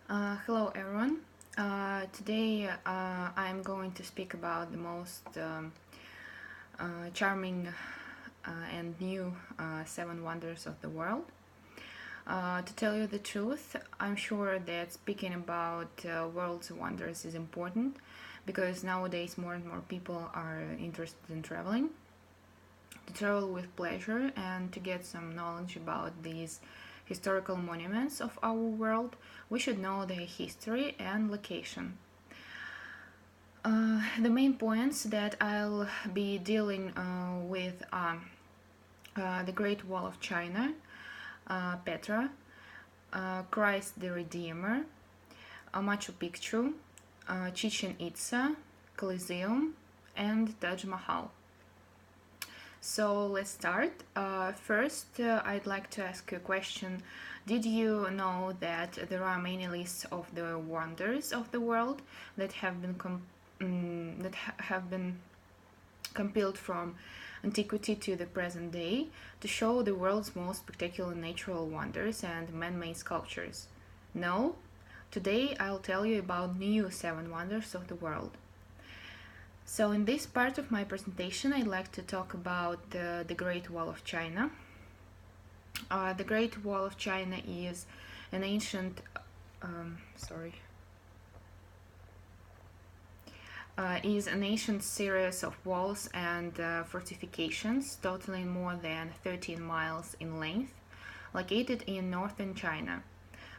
Hello everyone. Today I'm going to speak about the most charming and new seven wonders of the world. To tell you the truth, I'm sure that speaking about world's wonders is important because nowadays more and more people are interested in traveling. To travel with pleasure and to get some knowledge about these historical monuments of our world, we should know their history and location. The main points that I'll be dealing with are the Great Wall of China, Petra, Christ the Redeemer, Machu Picchu, Chichen Itza, Colosseum, and Taj Mahal. So let's start. First, I'd like to ask you a question. Did you know that there are many lists of the wonders of the world that have been compiled from antiquity to the present day to show the world's most spectacular natural wonders and man-made sculptures? No? Today I'll tell you about new seven wonders of the world. So in this part of my presentation, I'd like to talk about the Great Wall of China. The Great Wall of China is an ancient, series of walls and fortifications, totaling more than 13 miles in length, located in northern China.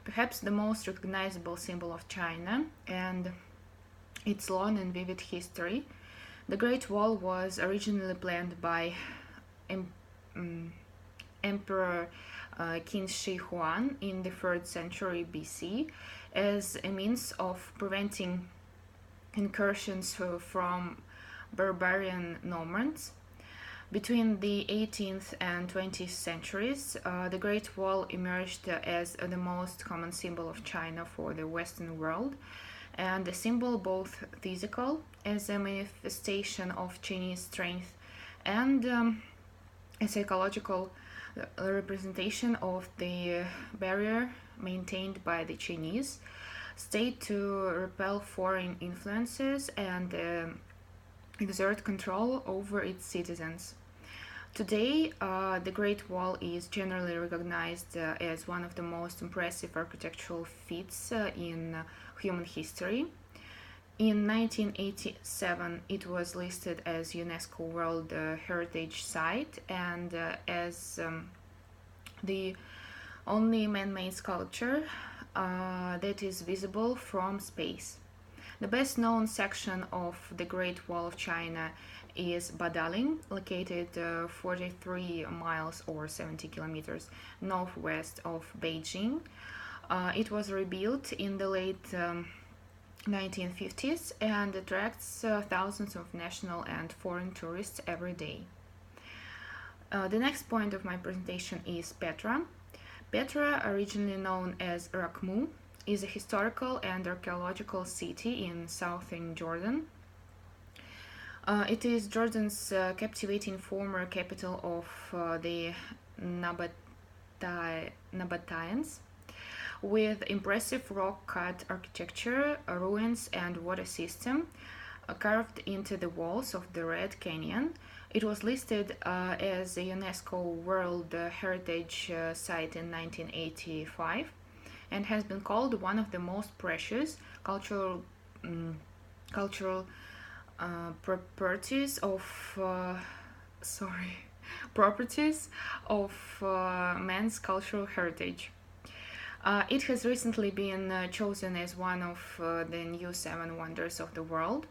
Perhaps the most recognizable symbol of China and its long and vivid history. The Great Wall was originally planned by Emperor Qin Shi Huang in the 3rd century BC as a means of preventing incursions from barbarian nomads. Between the 18th and 20th centuries, the Great Wall emerged as the most common symbol of China for the Western world, and a symbol both physical as a manifestation of Chinese strength and a psychological representation of the barrier maintained by the Chinese state to repel foreign influences and exert control over its citizens. Today, the Great Wall is generally recognized as one of the most impressive architectural feats in human history. In 1987, it was listed as UNESCO World Heritage Site and as the only man-made sculpture that is visible from space. The best known section of the Great Wall of China is Badaling, located 43 miles or 70 kilometers northwest of Beijing. It was rebuilt in the late 1950s and attracts thousands of national and foreign tourists every day. The next point of my presentation is Petra. Petra, originally known as Rakhmu, is a historical and archaeological city in southern Jordan. It is Jordan's captivating former capital of the Nabateans, with impressive rock-cut architecture, ruins, and water system carved into the walls of the Red Canyon. It was listed as a UNESCO World Heritage Site in 1985 and has been called one of the most precious cultural properties of man's cultural heritage. It has recently been chosen as one of the new seven wonders of the world.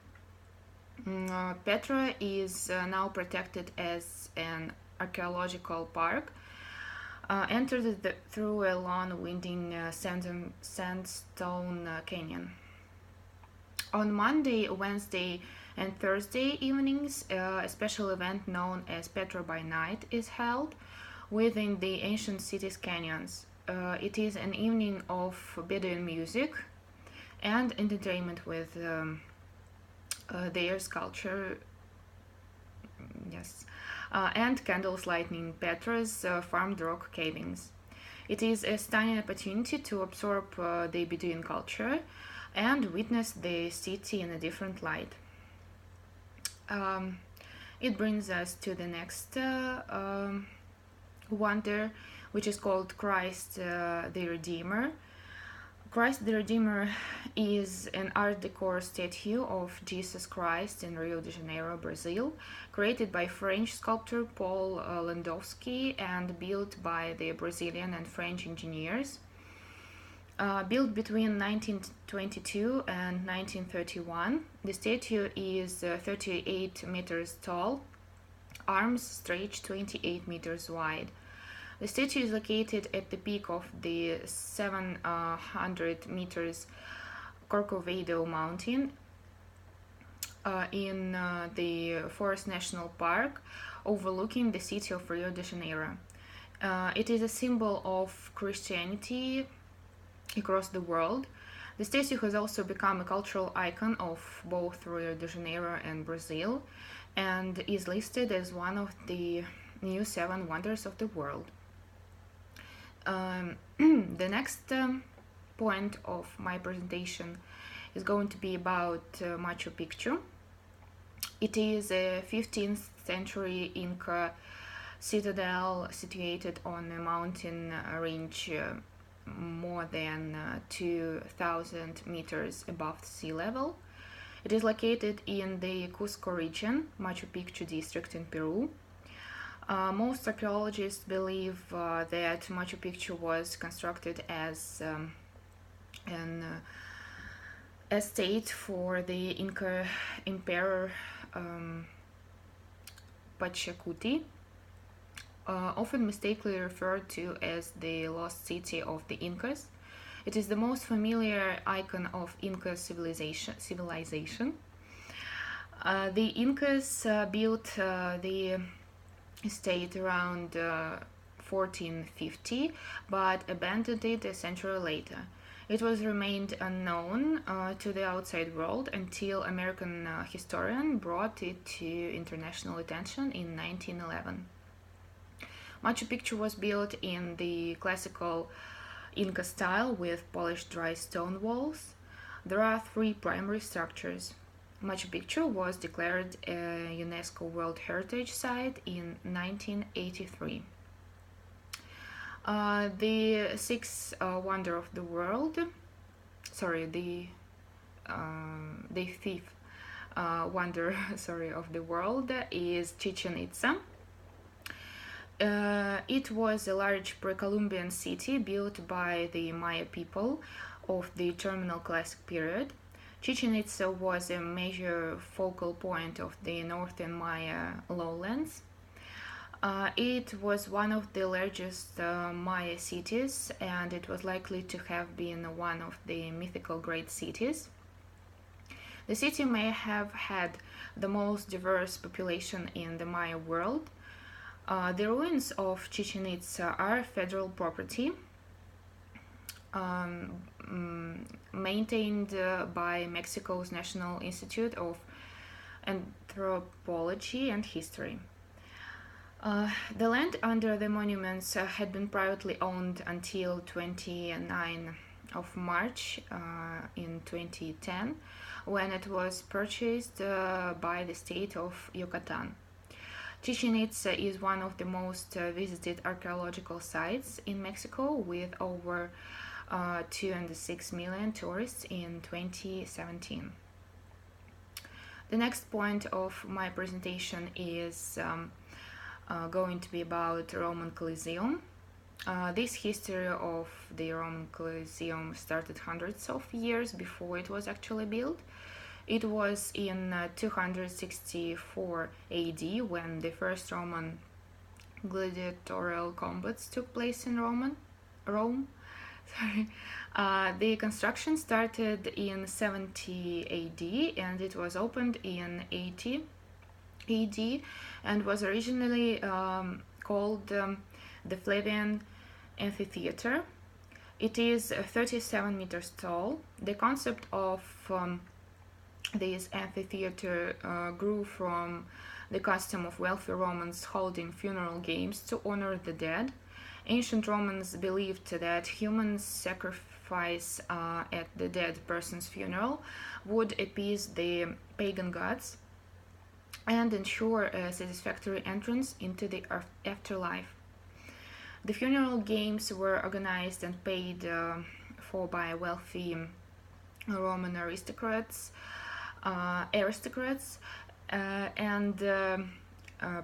Petra is now protected as an archaeological park, entered through a long winding sandstone canyon. On Monday, Wednesday, and Thursday evenings, a special event known as Petra by Night is held within the ancient city's canyons. It is an evening of Bedouin music and entertainment with their sculpture, and candles lighting Petra's farmed rock cavings. It is a stunning opportunity to absorb the Bedouin culture and witness the city in a different light. It brings us to the next wonder, which is called Christ the Redeemer. Christ the Redeemer is an Art Deco statue of Jesus Christ in Rio de Janeiro, Brazil, created by French sculptor Paul Landowski and built by the Brazilian and French engineers. Built between 1922 and 1931, the statue is 38 meters tall, arms stretch 28 meters wide. The statue is located at the peak of the 700 meters Corcovado mountain in the Forest National Park, overlooking the city of Rio de Janeiro. It is a symbol of Christianity across the world. The statue has also become a cultural icon of both Rio de Janeiro and Brazil, and is listed as one of the new 7 wonders of the world. The next point of my presentation is going to be about Machu Picchu. It is a 15th century Inca citadel situated on a mountain range more than 2,000 meters above sea level. It is located in the Cusco region, Machu Picchu district in Peru. Most archaeologists believe that Machu Picchu was constructed as an estate for the Inca emperor Pachacuti, often mistakenly referred to as the lost city of the Incas. It is the most familiar icon of Inca civilization. The Incas built the estate around 1450, but abandoned it a century later. It was remained unknown to the outside world until American historian brought it to international attention in 1911. Machu Picchu was built in the classical Inca style with polished dry stone walls. There are 3 primary structures. Machu Picchu was declared a UNESCO World Heritage Site in 1983. The 6th wonder of the world, the 5th wonder of the world is Chichen Itza. It was a large pre-Columbian city built by the Maya people of the terminal classic period. Chichen Itza was a major focal point of the northern Maya lowlands. It was one of the largest Maya cities, and it was likely to have been one of the mythical great cities. The city may have had the most diverse population in the Maya world. The ruins of Chichen Itza are federal property, maintained by Mexico's National Institute of Anthropology and History. The land under the monuments had been privately owned until 29 of March in 2010, when it was purchased by the state of Yucatan. Chichen Itza is one of the most visited archaeological sites in Mexico, with over 2.6 million tourists in 2017. The next point of my presentation is going to be about Roman Colosseum. This history of the Roman Colosseum started hundreds of years before it was actually built. It was in 264 AD when the first Roman gladiatorial combats took place in Rome. The construction started in 70 AD and it was opened in 80 AD and was originally called the Flavian Amphitheater. It is 37 meters tall. The concept of this amphitheater grew from the custom of wealthy Romans holding funeral games to honor the dead, Ancient Romans believed that human sacrifice at the dead person's funeral would appease the pagan gods and ensure a satisfactory entrance into the afterlife. The funeral games were organized and paid for by wealthy Roman aristocrats, and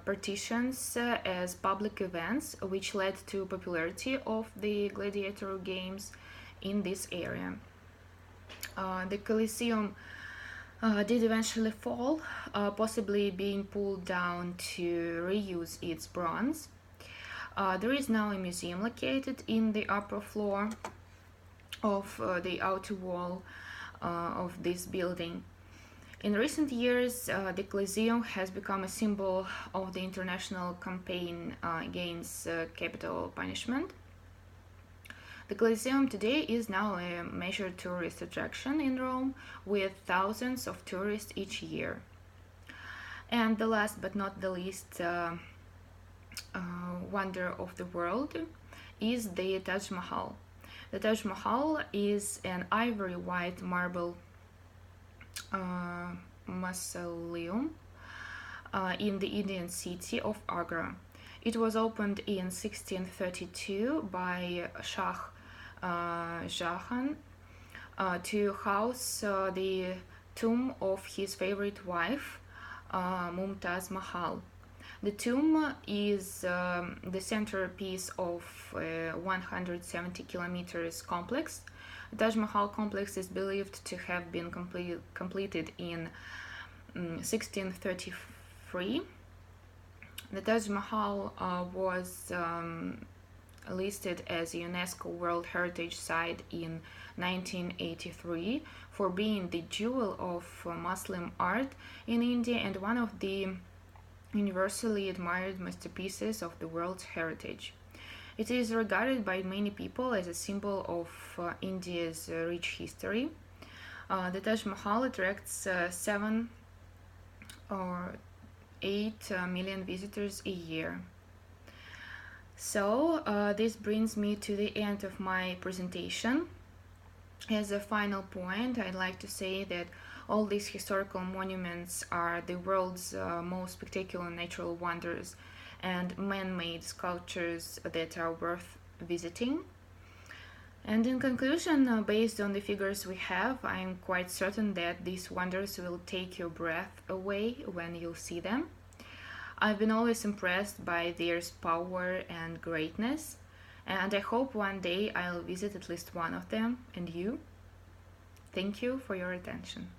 partitions as public events, which led to popularity of the gladiator games in this area. The Colosseum did eventually fall, possibly being pulled down to reuse its bronze. There is now a museum located in the upper floor of the outer wall of this building. In recent years, the Colosseum has become a symbol of the international campaign against capital punishment. The Colosseum today is now a major tourist attraction in Rome, with thousands of tourists each year. And the last but not the least wonder of the world is the Taj Mahal. The Taj Mahal is an ivory white marble mausoleum in the Indian city of Agra. It was opened in 1632 by Shah Jahan to house the tomb of his favorite wife, Mumtaz Mahal. The tomb is the centerpiece of a 170 kilometers complex. The Taj Mahal complex is believed to have been completed in 1633. The Taj Mahal was listed as a UNESCO World Heritage Site in 1983 for being the jewel of Muslim art in India and one of the universally admired masterpieces of the world's heritage. It is regarded by many people as a symbol of India's rich history. The Taj Mahal attracts 7 or 8 million visitors a year. So this brings me to the end of my presentation. As a final point, I'd like to say that all these historical monuments are the world's most spectacular natural wonders and man-made sculptures that are worth visiting. And in conclusion, based on the figures we have, I'm quite certain that these wonders will take your breath away when you see them. I've been always impressed by their power and greatness, and I hope one day I'll visit at least one of them. And you? Thank you for your attention.